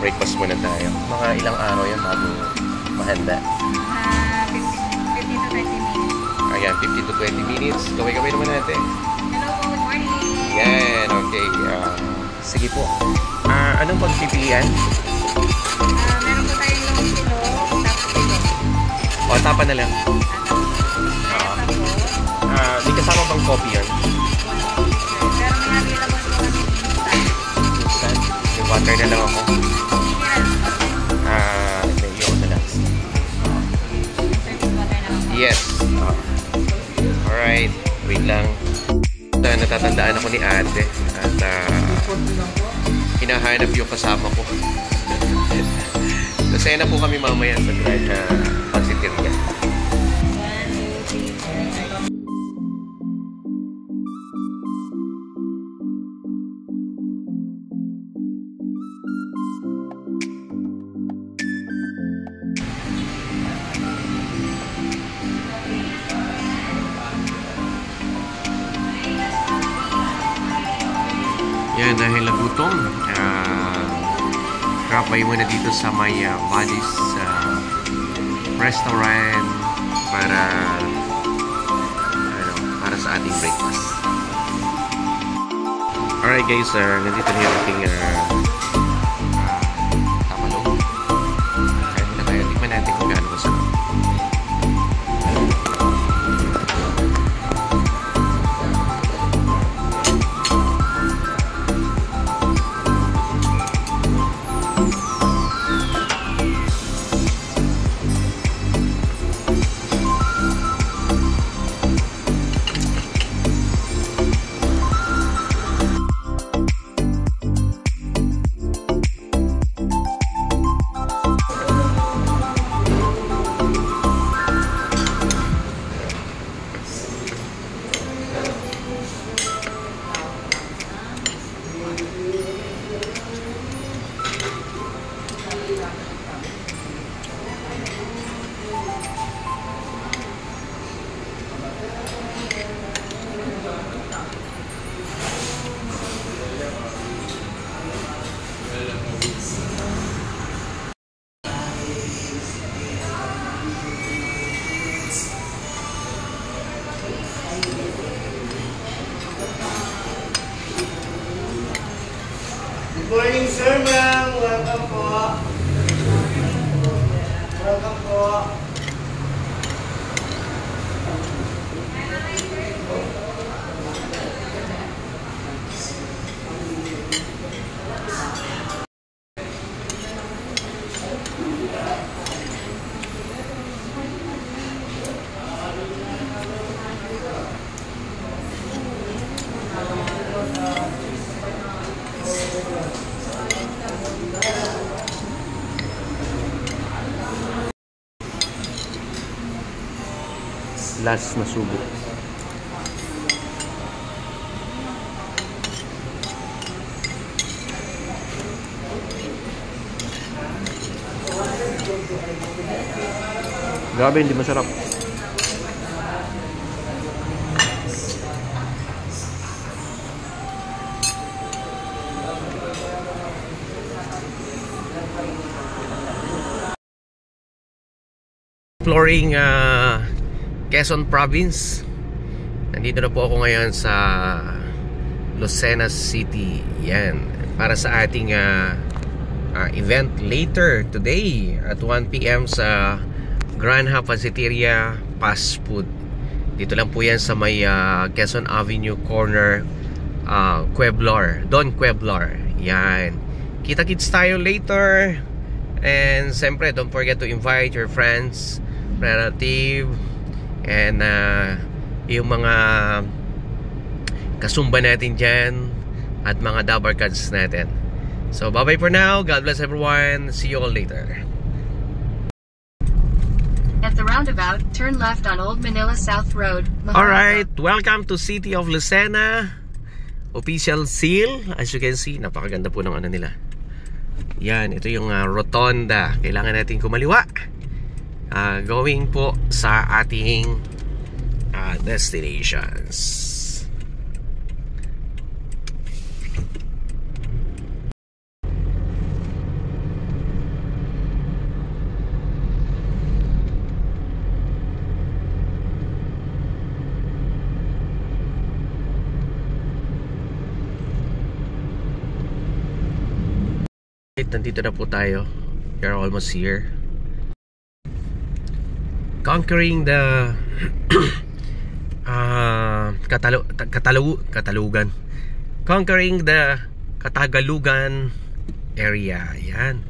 breakfast muna tayo. Mga ilang araw yan bago mahanda? 15 to 20 minutes. Ayan, 15 to 20 minutes. Gawin naman natin. Hello po, good morning. Yan, okay. Sige po. Anong pagpipilian? Meron po tayong long kilo, tapos kilo. O, tapa na lang. Di kasama bang coffee yan? Pero may available po kami instant. Yung water na lang ako. Medyo na lang. Serving water na lang po. Yes. Alright. Wait lang. Natatandaan ako ni ate. At hinahanap yung kasama ko. Nasaya na po kami mamaya sa drive na pansiteria. Yan, dahil nagutom, kapay muna dito sa may Buddy's restaurant para sa ating breakfast. Alright guys, nandito na yung ating tapalong. Kaya muna tayo, tikman natin kung gaano masarap. Good morning, sir, ma'am. Welcome po. Welcome po. Last na subo. Grabe, hindi masarap. Exploring Quezon Province. Nandito na po ako ngayon sa Lucena City. Yan. Para sa ating event later today at 1 PM sa Granja Pansiteria Fast Food. Dito lang po yan sa may Quezon Avenue corner, Pueblar, Don Pueblar. Yan. Kita-kits tayo later. And siyempre, don't forget to invite your friends, relative, and yung mga kasumba natin dyan at mga dabarkads natin. So bye bye for now. God bless everyone. See you all later. At the roundabout, turn left on Old Manila South Road. Alright, welcome to City of Lucena. Official seal. As you can see, napakaganda po ng ano nila. Yan, ito yung rotonda. Kailangan natin kumaliwa. Going po sa ating destinations. nandito na po tayo. We're almost here. Conquering the Katalugan. Conquering the Katagalugan area. Yan.